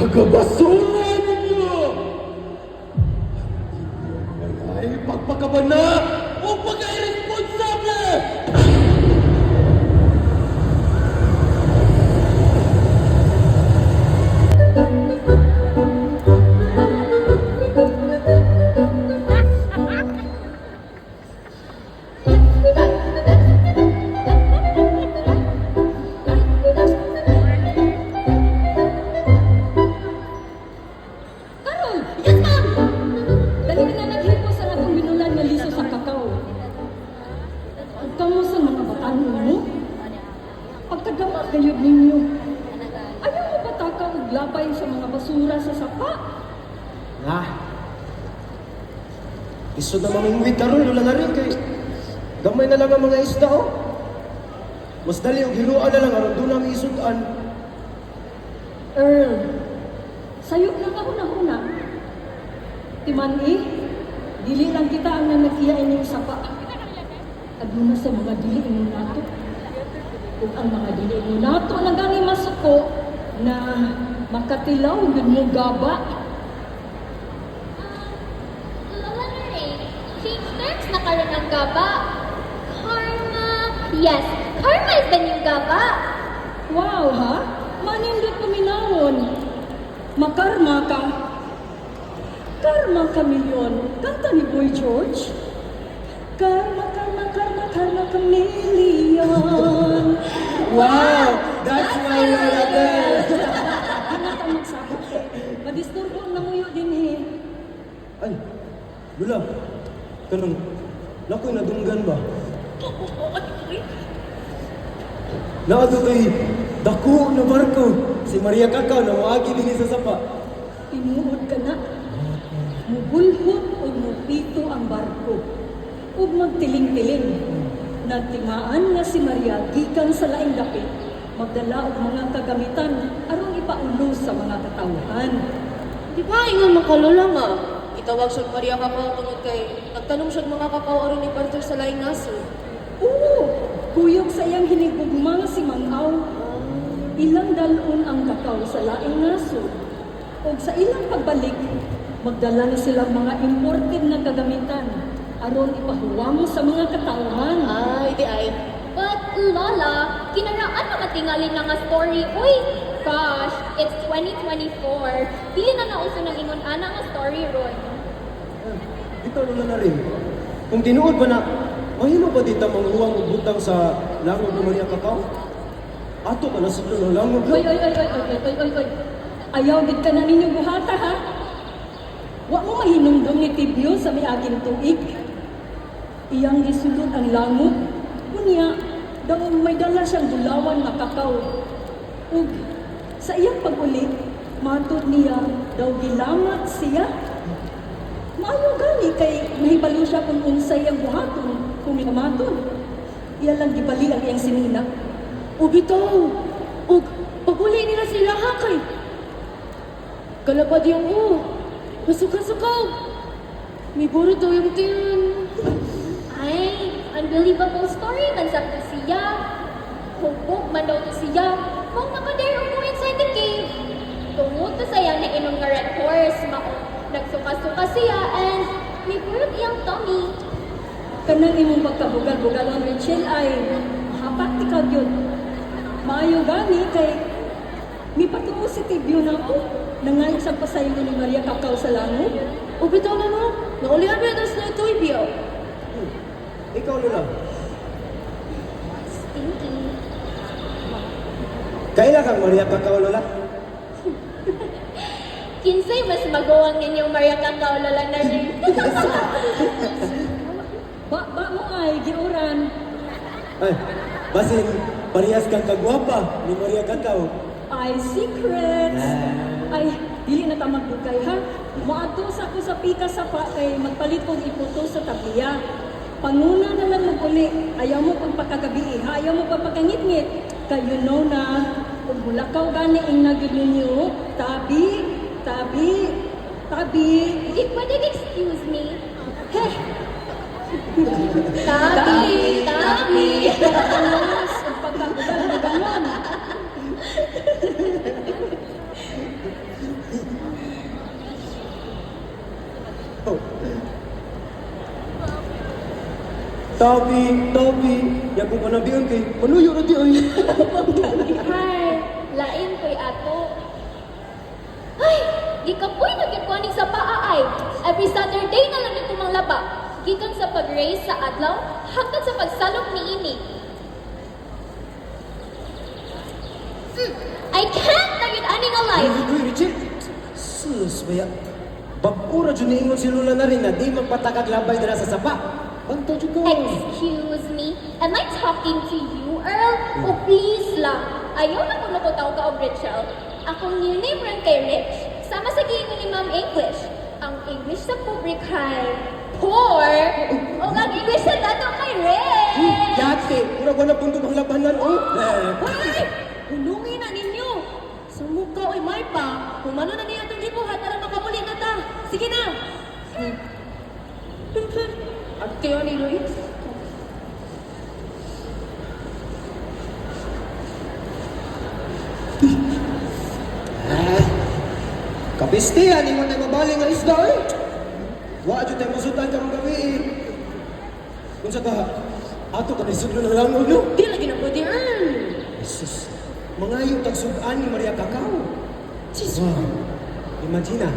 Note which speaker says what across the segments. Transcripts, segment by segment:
Speaker 1: Kagabasura ninyo! Ay, pagpakabana o pagka-irresponsable!
Speaker 2: Karol! Yes, ma'am! Dali na naghipo sa akong binulan nga liso sa kakao. Ang kamo sa mga batan mo? Pagkagama gayod ninyo. Ayaw mo ba takaw og labay sa mga basura sa sapa?
Speaker 1: Nga. Iso na mamingwit karon lula na rin kay gamay na lang ang mga isda oh. Mas dali og hiluan na lang aron doon ang isudan.
Speaker 2: Earl, sayop na kahuna-huna. Timani, dili lang kita ang nanagkiya inyong sapa. Aduna sa mga dili inyong nato. Kung ang mga dili inyong nato na gani masuko na makatilaw yun mo gaba.
Speaker 3: Lola Nere, change terms na karon ang gaba. Karma. Yes, karma is the new gaba.
Speaker 2: Wow, ha? Manindot paminawon. Makarma ka. Karma ka milyon. Kanta ni Boy George. Karma, karma, karma, karma ka milyon.
Speaker 1: Wow! That's my Lola girl!
Speaker 2: Ano ka magsabot eh? Madisturbo na muyo din eh.
Speaker 1: Ay, Lula, kanang nakoy nadunggan ba? Naado kay dako na barko si Maria Kakao na moagi dinhi sa sapa.
Speaker 2: Tinuod ka na. Mubulhot o mupito ang barko. O magtiling-tiling. Nagtimaan nga si Maria gikan sa laing dapit. Magdala og mga kagamitan aron ipaulo sa mga katawhan.
Speaker 4: Di ba ingon makalola nga? Itawag siya Maria Kakao tungod kay nagtanong siya mga kakao aron ni partner sa laing nasod.
Speaker 2: Oo, kuyog sa iyang hinigugma si Mangaw. Ilang dalon ang kakao sa laing nasod. O sa ilang pagbalik, magdala na silang mga imported na kagamitan aron ipahuwam sa mga katawhan.
Speaker 4: Ay, di ay.
Speaker 3: But Lola, kinaraan na matingalin lang nga story. Uy, gosh, it's 2024. Dili na nauso ng ingon ana nga story ron.
Speaker 1: Ito Lula na rin. Kung tinuod ba na, mahimo ba dito manghuwang og butang sa langog ni Maria Kakao? Ato ka na sa ng langog.
Speaker 2: Oy, oy, oy, oy, oy, oy, oy, oy. Ayaw gid ka na ninyong buhata, ha? Wa mo mahinumdum ni Tibyo sa miaging tuig. Iyang gisulod ang langog. Unya, daw may dala siyang bulawan nga kakao. Ug sa iyang pag-uli, matod niya daw gilamat siya. Maayo gani kay nahibalo siya kung unsay ang buhaton kung minamatod. Iya lang gibali ang iyang sinina.
Speaker 4: O bitaw. O paguli nila sila ha kay. Kalapad yung Masuka-suka. May buro daw yung tin.
Speaker 3: Ay, unbelievable story man sa to siya. Hubog man daw to siya. Kung nakadare mo inside the cave. Tungod to sayang na inong nga red horse. Nagsuka-suka siya and may burot iyang tummy.
Speaker 2: Kanang imong pagkabugal-bugalon Rachel ay hapat ikaw yun. Maayo gani kay mi patuo si Tibyo na ako. Nangayon sa pasayo ni Maria Kakao sa langog.
Speaker 4: O bitaw na no. Naulihan ba ito sa ito ibiyaw?
Speaker 1: Ikaw Lula,
Speaker 3: Stinky.
Speaker 1: kailan kang Maria Kakao Lola?
Speaker 3: Kinsay mas magawang ninyong Maria Kakao Lola na rin.
Speaker 2: Ba mo ay giuran.
Speaker 1: Ay, basin parehas kang kagwapa ni Maria Kakao.
Speaker 2: Ay secrets. Ay dili na ta magdugay ha. Moadto sa ako sa pika sa pa kay magpalit og iputo sa tabiya. Panguna na lang maguli. Ayaw mo pagpakagabi ha. Ayaw mo pagpakangit-ngit. Kay you know na kung bulakaw gani ing nagyud ninyo, tabi, tabi, tabi.
Speaker 3: Di pwede excuse me.
Speaker 2: Heh,
Speaker 3: Tabi, tabi.
Speaker 2: Pagkakas, ang pagkakugal na ganon.
Speaker 1: Tabi. Ya kung kanabihan kay, manuyo na di ay.
Speaker 3: Hi, lain ko'y ato. Ay, gikapoy na gikuaning sa paa ay. Every Saturday na lang ito mang laba. Gikan sa pag-race sa adlaw, hanggang sa pagsalok ni ini. I can't na yun aning alive.
Speaker 1: Uy, Richard. Sus, baya. Bagura dyan niingon si Lula na rin na di magpatakag labay dira sa sapa. Banta dyan ka.
Speaker 3: Excuse me, am I talking to you, Earl? Oh, please lang. Ayaw na kung nakutaw ka o Rachel. Akong new name rin kay Rich. Sama sa giingon ni Ma'am English. Ang English sa public kay poor. O ang English sa dato kay Rich.
Speaker 1: Yate, mura ko na punto ang labanan. Oh.
Speaker 4: Hoy! Hulungin na ninyo! Sumuka oy may pa! Humano na niya itong gibuhat alam makamuli na ta! Sige na! Ate o ni Luis?
Speaker 1: Kapistihan, ingon na mabaling nga isda eh. Wa dyan tayo masutan ka mga gabi eh. Kung sa ka, ato ka na isuglo ng langod no?
Speaker 4: Di lagi na pwede earn!
Speaker 1: Jesus, mangayo tagsugaan ni Maria Cacao.
Speaker 4: Jesus!
Speaker 1: Wow, imagine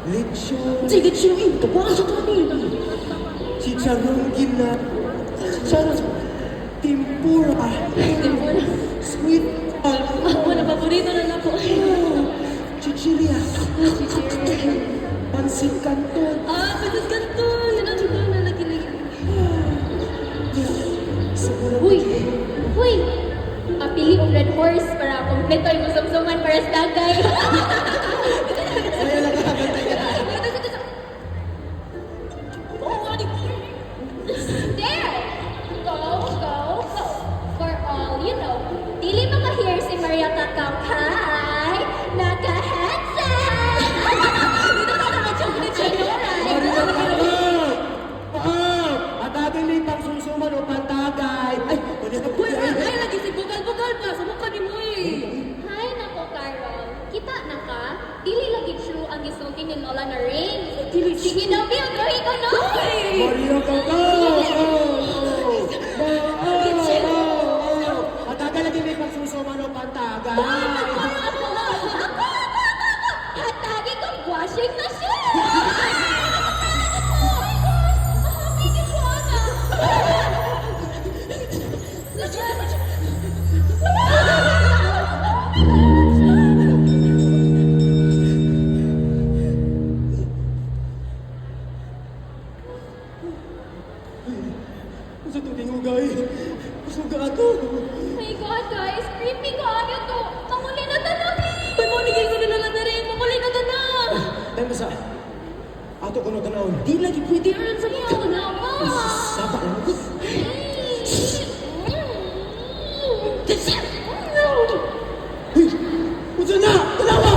Speaker 1: lechon,
Speaker 4: Sige, chewin! Kabuhan sa kanil!
Speaker 1: chicharong gina, chicharong tempura, sweet
Speaker 4: Ako na paborito na ako!
Speaker 1: chichiria, pansit canton.
Speaker 4: Patis ganito! Yan ang siguro na lagi-lagi.
Speaker 1: Siguro.
Speaker 3: Huy! Apili ang red horse para kompleto yung musumsuman para sa dagay.
Speaker 1: Saya lang kakagantay ka.
Speaker 3: There! Go. For all you know, dili maka-hear si Maria Cacao. Hi! Naka-handsome! Dito ka naman yung right?
Speaker 1: At ating lipang sumsuman o pantagay. Ay, wala ka po.
Speaker 4: Ay, lagi si bugal-bugal pa! Sa mukha ni mo eh!
Speaker 3: Hi, nako, Carol. Kita na ka? Dili lagi true ang gisulti ni Lola na ring. Sige daw, Bill. Gawin ko, no?
Speaker 1: Maria Cacao! At ating lagi lipang sumsuman o pantagay.
Speaker 3: Hatagi kong washing machine!
Speaker 1: Sa tuting ugay. Kusog ka ato.
Speaker 3: My God, guys! Creepy ka! Ano to? Mamuli na tanong!
Speaker 4: Ay, mo ni kayo na lang na rin! Mamuli na ka na!
Speaker 1: Dahil ba sa... Ato ko na tanawin.
Speaker 4: Di lagi pwede earn sa mukha na!
Speaker 1: Sapa lang ko. Uy! Unsa na! Tanawa!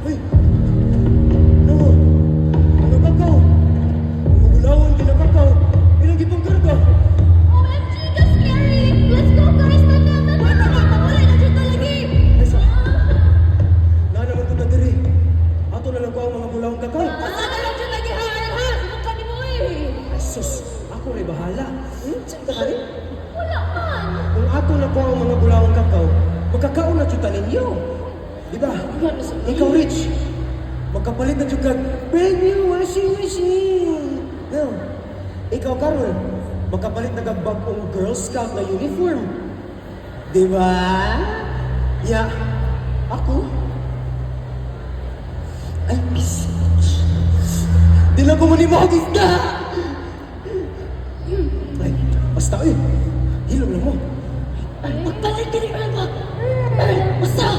Speaker 1: Uy! Ano? Ano kakaw? Umugulawon, kinakakaw. Ilang gipang karga.
Speaker 3: OMG, that's scary! Let's go, guys! Tanda! Mamuli na dito lagi!
Speaker 1: Ay, sa... Na naman ko na diri. Ato na lang ko ang mga bulawang kakao.
Speaker 4: Asa na lang dyan lagi ha! Ha! Sa mukha ni mo eh!
Speaker 1: Ay, sus! Ako rin bahala. Saan ka rin?
Speaker 3: Wala man!
Speaker 1: Kung ato na po ang mga bulawang kakao, magkakaon na chuta ninyo. Di ba? Ikaw, Rich, magkapalit na chuta brand new washing machine. No. Ikaw, Carol, magkapalit na gagbagong Girl Scout na uniform. Di ba? Ya, ako? Ay, bis. Di na ko manimahog isda! Ay, basta eh. Hilom lang mo.
Speaker 4: Magpalit ka rin earn ba? Basta!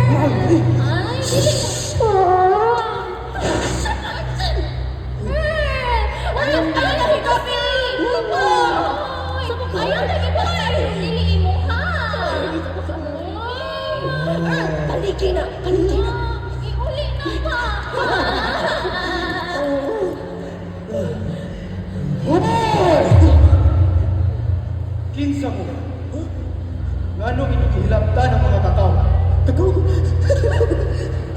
Speaker 1: Mahal, eh.
Speaker 3: Ay, dili ko. Ayaw lagi kami! Ayaw lagi pa! Dili mo ha!
Speaker 4: Paliki na! Paliki na!
Speaker 3: Iuli na pa!
Speaker 1: sa mo. Huh? Ngano inyong gihilabtan ang mga kakao? Kakao?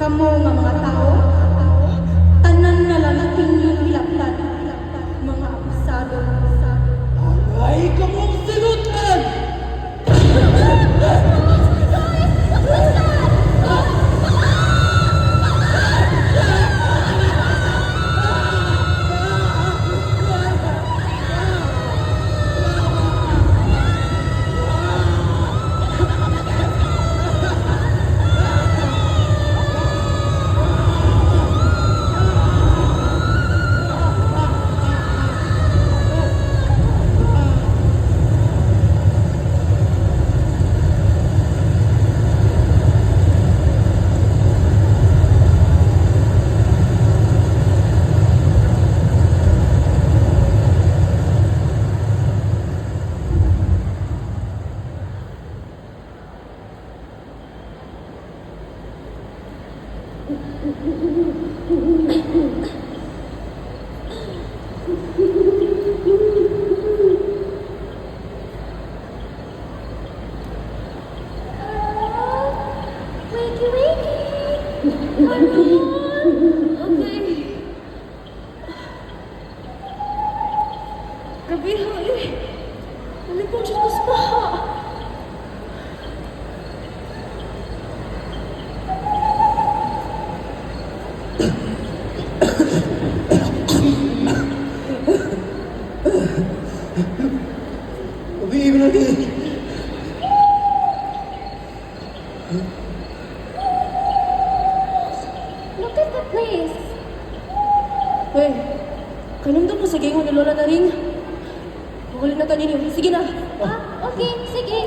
Speaker 2: Kamo nga mga tao, tanan na lalaking yung hilaptan, mga abusado.
Speaker 1: Ay, kamong silutan!
Speaker 3: Wakey, wakey!
Speaker 4: Okay. Grabe ha eh. Nalipong siya ko sa baha.
Speaker 1: Ubi mo lagi.
Speaker 3: Look at the place.
Speaker 4: Hey, kanundong mo sa gingon ni Lola na rin. Mahuli na tanin yun. Sige na.
Speaker 3: Okay, sige.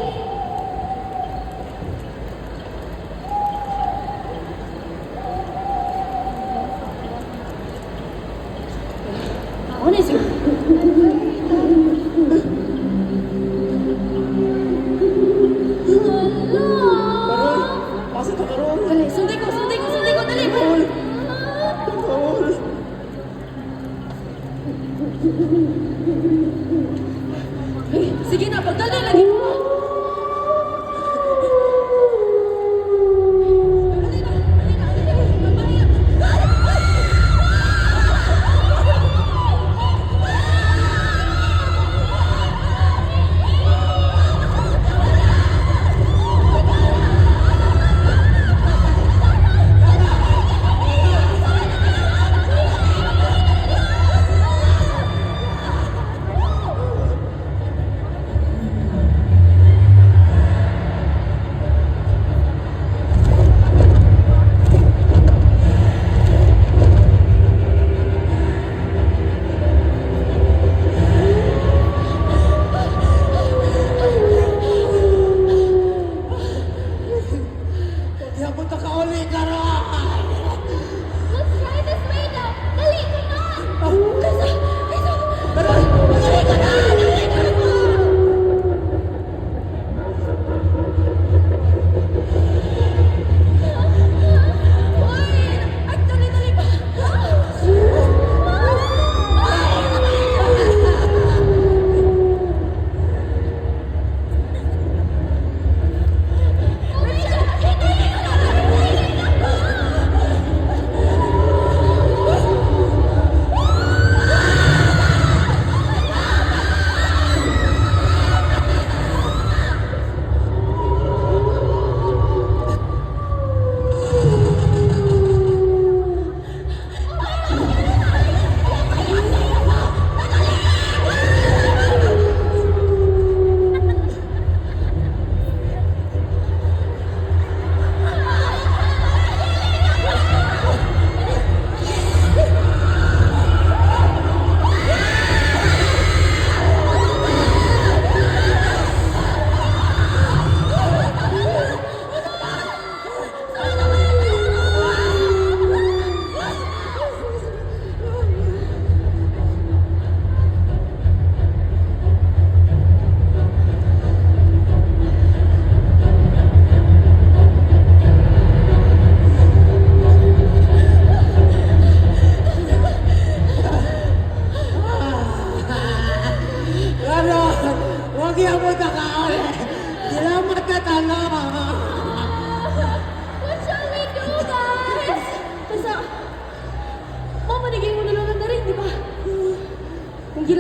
Speaker 4: Honest yun.
Speaker 1: Karol! Asa ka, Karol?
Speaker 4: Dali, sunday ko, sunday ko, sunday ko, dali.
Speaker 1: Karol! Karol!
Speaker 4: Hey, sige na, pagdala lagi.
Speaker 1: Yapon ka kauli, Karol!
Speaker 3: Let's try this way now. Dali, come on!
Speaker 1: Karol! Wag yapon ka kauli!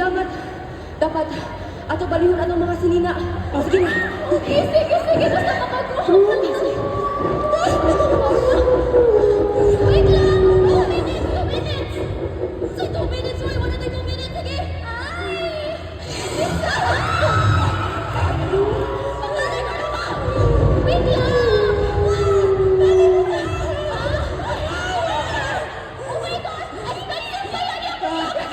Speaker 4: salamat. Dapat, ato balihon ang mga sinina. Sige na.
Speaker 3: Okay, sige, basta makakuha. Wait lang! 2 minutes! So 2 minutes, why? Wala tayo 2 minutes, sige! Ay! Isa! Pangalan ko naman! Wait lang! Dali mo na! Oh my God! Ay, dali lang ba yan? Wait lang!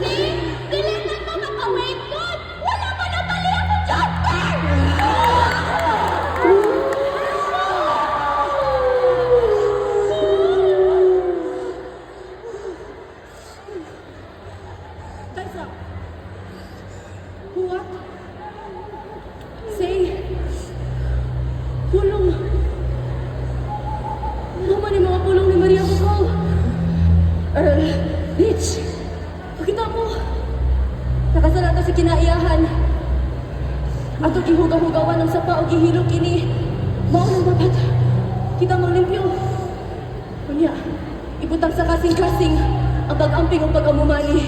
Speaker 3: See? Dili na mo maka-wait doon! Wala pa na bali ako chapter!
Speaker 4: Kaisa. What? Say. Pulong. Naman yung mga pulong ni Maria Coco. Earl, bitch. Pakita mo. Nakasala to si kinaiyahan. Ato gihugaw-hugawan ng sapa o gihilok kini. Mao nang dapat. Kita manglimpyo. Kunya, ibutang sa kasing-kasing ang pag-amping o pag-amumani.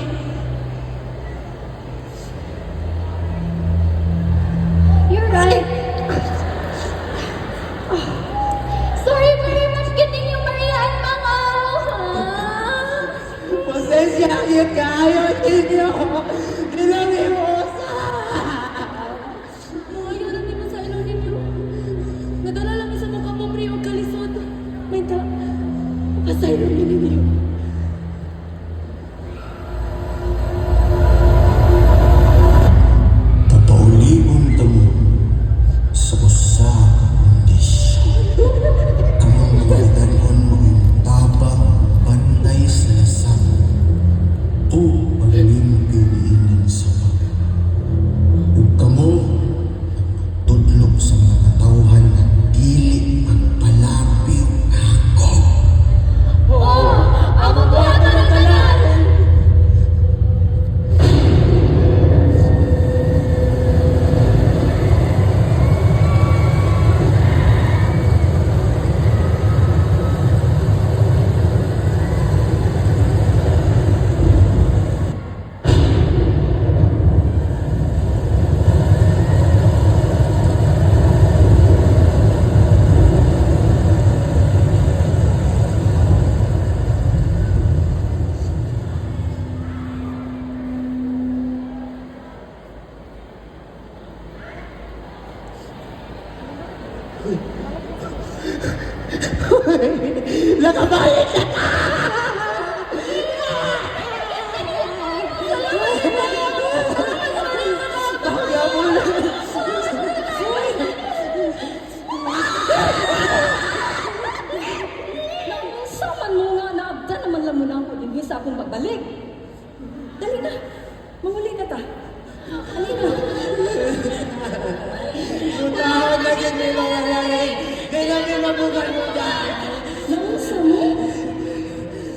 Speaker 3: You're right. Sorry very much getting you Maria at mga...
Speaker 1: Pasensya kayo kayo ninyo. Inamimosa.
Speaker 4: Maayo lang naman sa ilong ninyo. Nadala lang isa mong kapamri o kalisod. May ta... Pasayro ninyo.
Speaker 5: Papauliong damo sa usa ka kondisyon. Kamong nagdanon mo yung tabang bantay sa lasang o paglimpyo niinin sa pag. Ug kamo tudlok sa mga katawhan at dili magpalabiw ako.
Speaker 3: Oh! Ako buhatan ng tanan!
Speaker 1: Nakabalik na!
Speaker 2: Saman mo nga naabda naman lang muna ako din sa akong pagbalik. Dali na, manguli na ta. Halina.
Speaker 1: Tawag na din may mga lalay. Kailangan mabugal mo dyan.
Speaker 2: Nausa mo?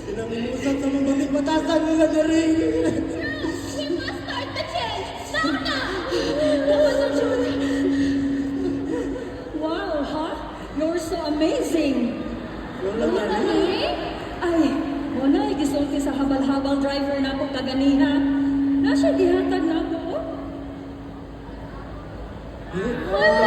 Speaker 1: Pinamimusap sa mga batik-batasan nila na rin.
Speaker 3: We must start the change! Now na!
Speaker 2: Wow, ha? You're so amazing.
Speaker 1: Wala na rin.
Speaker 3: Ani?
Speaker 2: Ay, wala gisulti sa habal-habal driver na ako kaganiha. Nasa gihatag na ako.
Speaker 3: Wala!